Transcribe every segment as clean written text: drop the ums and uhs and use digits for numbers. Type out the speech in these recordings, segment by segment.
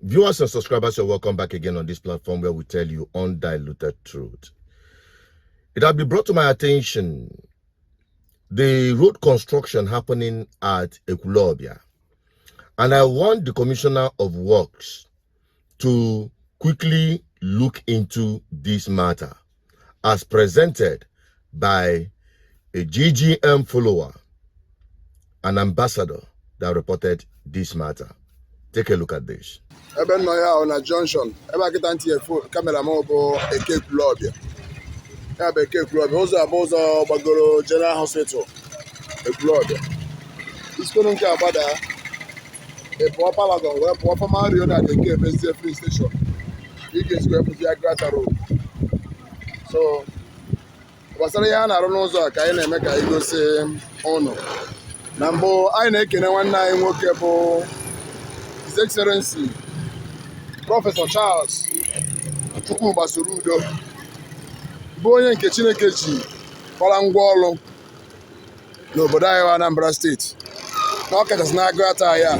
Viewers and subscribers, you're welcome back again on this platform where we tell you undiluted truth. It has been brought to my attention the road construction happening at Ekwulobia, and I want the Commissioner of Works to quickly look into this matter as presented by a GGM follower, an ambassador that reported this matter. Take a look at this. FBNINGLA on a junction. Eba kita anti camera mo bo Ekwulobia. Eba Ekwulobia. Ozo bagoro General Hospital. Ekwulobia. Iskono nke abada. Epo palagon we po for Mario na the KFC free station. Ige square for the Agrata Road. So wasara ya na arụ n'ụzọ ka anyị na-eme ka anyị gosi ọnụ. Na mbụ anyị na-ekene nwanne anyị nwoke bụ His Excellency Prọfesọ Charles Soludo bụ onye nke Chineke ji gbara ngwa ọrụ n'obodo anyị Anambra steeti na ọkachasị na-agụta ya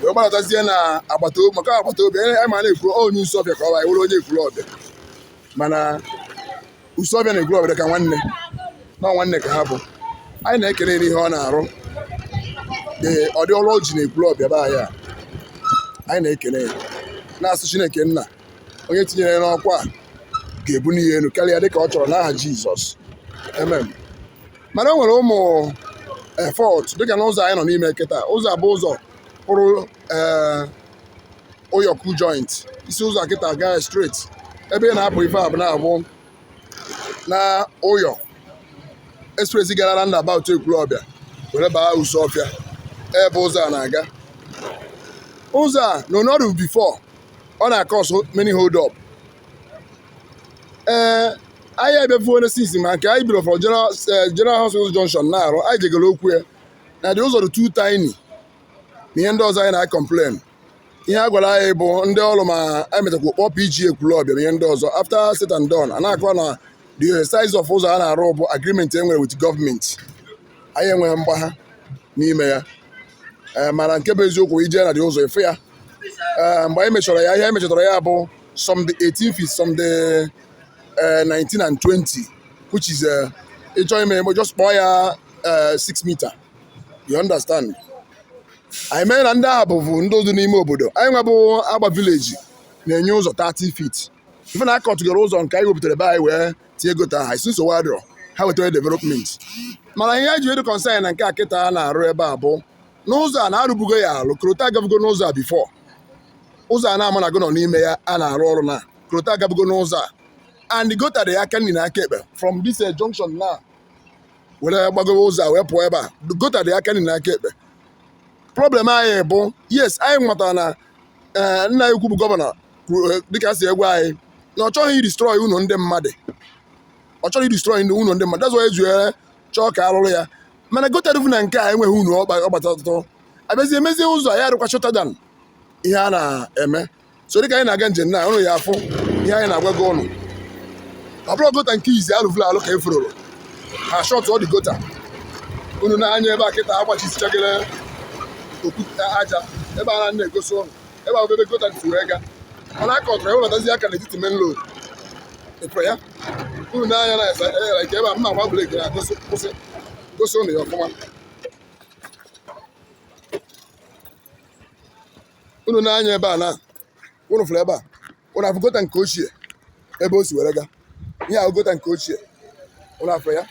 wee gbaratazie na agbata obi maka agbata obi anyị ma na-ekwu onye Usuọbịa ka ọ wee onye Ekwulobia, mana Usuọbịa na Ekwulobia ka nwanne na nwanne ka ha bụ. Anyị na-ekele n'ihe ọ na-arụ ọ dị ọrụ o ji na Ekwulobia be anyị anyị na-ekele ya na-asụ Chineke nna onye tinyere n'ọkwa ga-ebu n'ihe elu karịa dịka ọ chọrọ n'aha Jizọs, amen. Mana o nwere ụmụ efọt dịka n'ụzọ anyị nọ n'ime kịta. Ụzọ abụ ụzọ pụrụ Ụyọkụ joint, isi ụzọ kịta gaa straight ebe ị na-apụ ife abụ na-abụ na Ụyọ express gara na about Ekwulobia were baa Usuọfịa ebe ụzọ a na-aga. Ụzọ a no not before ọ na-cause many hold up. Anyị ebefuo na since ma nke anyị biro for General Hospital Junction na-arụ anyị jegara okwu ya na dị ụzọ dị too tiny na ihe ndị ọzọ anyị na-complain. Ihe a gwara anyị bụ ndị ọrụ ma anyị metakwa kpọọ PG Ekwulobia na ihe ndị ọzọ after said and done a na-akọwa na the size of ụzọ a na-arụ bụ agreement e nwere with gọọmenti. Anyị enweghị mgbagha n'ime ya, mana nke bụ eziokwu ije na dị ụzọ efu ya. Mgbe anyị mechara ya, ihe anyị mechatara ya bụ some the 18 feet, some the 19 and 20, which is ịchọ ime just kpọọ ya 6 meter, you understand. Anyị mee na ndị ahụ bụ ndị odu n'ime obodo. Anyị nwa bụ Agba village na-enye ụzọ 30 feet. Ife na akọtụgara ụzọ nke anyị wepụtara be anyị wee tie gota ha isi nsogbu adịrọ ha wetara development. Mana ihe ji edu concern na nke a kịta a na-arụ ebe a bụ n'ụzọ a na-arụbugo ya alụ. Korota agabugo n'ụzọ a before. Ụzọ a na-ama na gọ nọ n'ime ya a na-arụ ọrụ na Korota agabugo n'ụzọ a, and gota dị aka nri na aka ekpe from this junction na were gbagowe ụzọ a wee pụọ ebe a. Gota dị aka nri na aka ekpe. Problem anyị bụ yes, anyị nwetara na nna ekwu bụ gọvanọ dịka si egwu anyị na ọ chọghị destroy ụlọ ndị mmadụ. Ọ chọrọ destroy ụlọ ndị mmadụ. That's why ezuere chọọ ka arụrụ ya. Mana gota dị na nke a enweghị ụlọ ọgbata ọtụtụ. Abịazie emezie ụzọ ya dịkwa shorter than ihe a na-eme. So dịka anyị na-aga njem na ụnụ ya afụ ihe anyị na-agwa gị ụnụ. Ọ bụrụ gota nke izi alụvụla alụ ka e furoro ha shọt ọ dị gota. Unu na-anya ebe a kịta agbachisichagere okwute aja ebe a na-egosi ụnụ ebe ahụ ebe gota dị wee ga. Ọ na-akọtara ya webatazi aka n'etiti main road. Ịpụrụ ya unu na-anya na eke ebe a mma agba breki na-gosi ụnụ ya ọfụma. Unu na-anya ebe a na unu fụrụ ebe a unu afụ gota nke ochie ebe o si were ga. Ihe ahụ gota nke ochie unu afụ ya.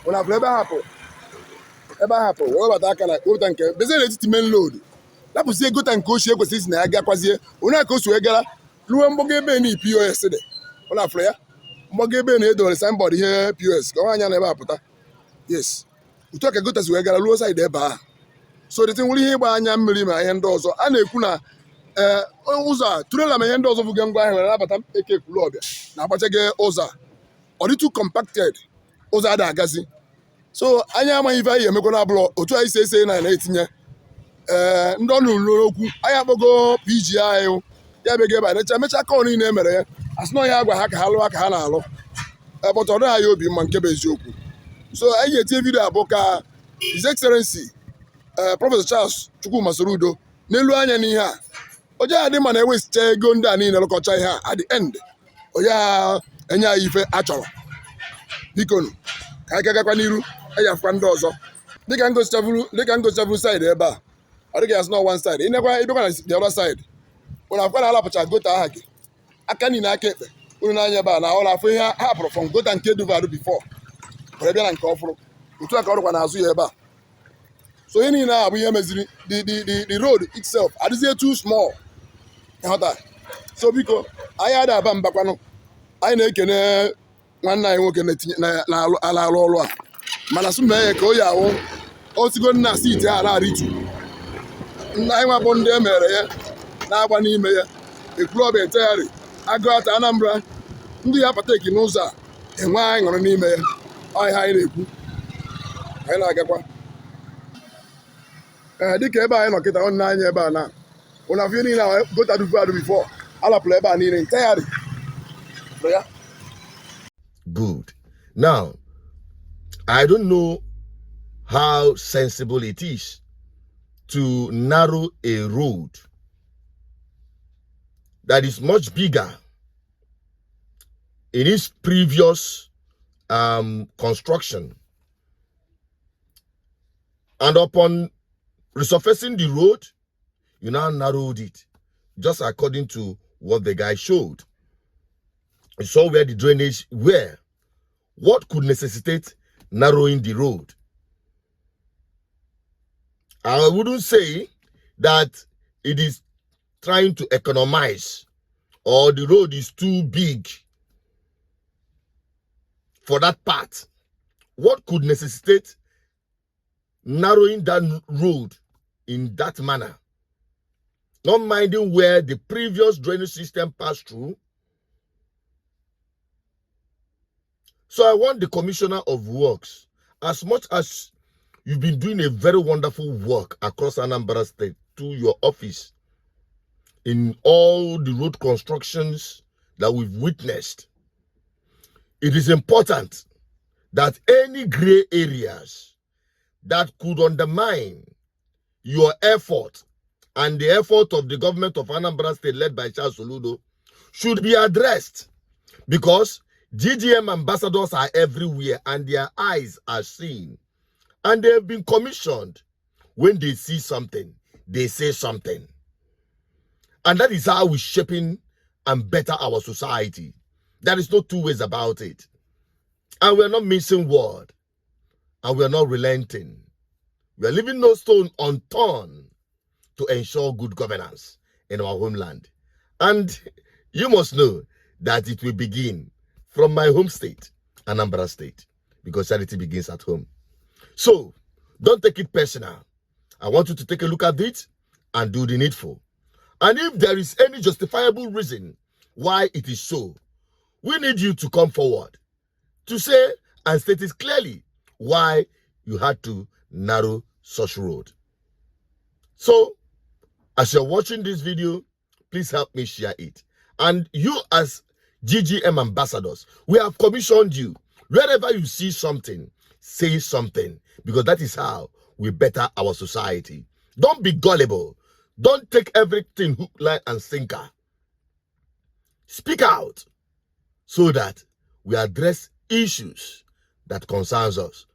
Unu afụ ebe ahapụ wee webata aka na gota nke bezie n'etiti main road lapụzie gota nke ochie ekwesịrị isi na ya gakwazie onye aka o si wee gara ruo mgbago ebe na POS dị. Unu afụrụ ya mgbago ebe na-edowere signboard ihe POS ka ọ anya na ebe a pụta. Yes, utu aka gota si wee gara ruo side ebe ahụ. So dị nwere ihe ịgba anya mmiri ma ihe ndị ọzọ a na-ekwu na ụzọ a turela ma ihe ndị ọzọ bụga ngwa ahịa were nabata Ekwulobia na-agbachaghị ụzọ ọ dịtụ compacted, ụzọ a na-agazi. So anyị amaghị ife anyị emekwa na abụrụ otu anyị si ese na-etinye ndị ọnụ n'okwu. Anyị akpọgo PG anyị ya bịa ebe a mechaa kọọ niile emere ya asị na ya agwa ha ka ha lụọ ka ha na-alụ ebọta ọ dịghị anyị obi mma nke bụ eziokwu. So anyị ga-etinye vidio abụ ka His Excellency Prọfesọ Charles Soludo n'elu anya n'ihe a. onye a dị ma na-ewesicha ego ndị a niile lụkọcha ihe a at the end onye a enye anyị ife a chọrọ biko nụ ka anyị gagakwa n'iru eyafụkwa ndị ọzọ dịka ngosichavuru saịdị ebe a ọ dịghị asị na one side ịbịakwa na the other side ụnụ afụkwa na alapụcha gota aha gị aka niile aka ekpe unu na-anya ebe a na ụlọ afọ ihe ha hapụrụ from gota nke duvadu before were bịa na nke ọfụrụ otu a ka ọ dịkwa n'azụ ya ebe a so ihe niile a bụ ihe meziri the road itself adịzie too small ịghọta so biko anyị ada aba mbakwanụ anyị na-ekene nwanne anyị nwoke na-alụ ọrụ a mana sụ mee ya ka o yi ahụ otigo nna siti a na-arịtu nna anyị nwabụ ndị e mere ya na-agba n'ime ya Ekwulobia Etegharị Agụata Anambra ndị ya pateki n'ụzọ a enwe anyị ṅụrụ n'ime ya ọhịa anyị na-ekwu anyị na-agakwa dịka ebe anyị nọ kịta nwanne anyị ebe a na ụnafọ niile a gota duvadu bifo alapụrụ ebe a niile Etegharị ya. Good. Now, I don't know how sensible it is to narrow a road that is much bigger in its previous construction, and upon resurfacing the road, you now narrowed it just according to what the guy showed. You saw where the drainage were. What could necessitate narrowing the road? I wouldn't say that it is trying to economize or the road is too big for that part. What could necessitate narrowing that road in that manner? Not minding where the previous drainage system passed through. So I want the Commissioner of Works, as much as you've been doing a very wonderful work across Anambra State to your office in all the road constructions that we've witnessed, it is important that any gray areas that could undermine your effort and the effort of the government of Anambra State led by Charles Soludo should be addressed, because GGM ambassadors are everywhere and their eyes are seen, and they've been commissioned. When they see something, they say something, and that is how we're shaping and better our society. There is no two ways about it, and we're not missing word, and we're not relenting. We're leaving no stone unturned to ensure good governance in our homeland. And you must know that it will begin from my home state, Anambra State, because charity begins at home. So, don't take it personal. I want you to take a look at it and do the needful. And if there is any justifiable reason why it is so, we need you to come forward to say and state it clearly why you had to narrow such road. So, as you're watching this video, please help me share it. And you as GGM ambassadors, we have commissioned you. Wherever you see something, say something, because that is how we better our society. Don't be gullible. Don't take everything hook, line, and sinker. Speak out so that we address issues that concerns us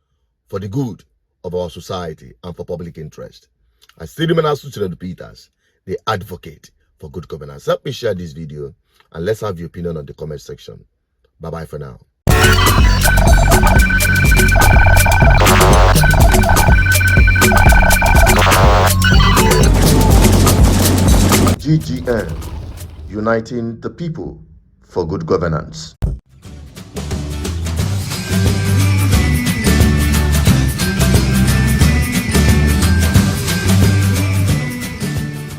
for the good of our society and for public interest. I still remain as Peters, the advocate for good governance. Help me share this video and let's have your opinion on the comment section. Bye-bye for now. GGN, uniting the people for good governance.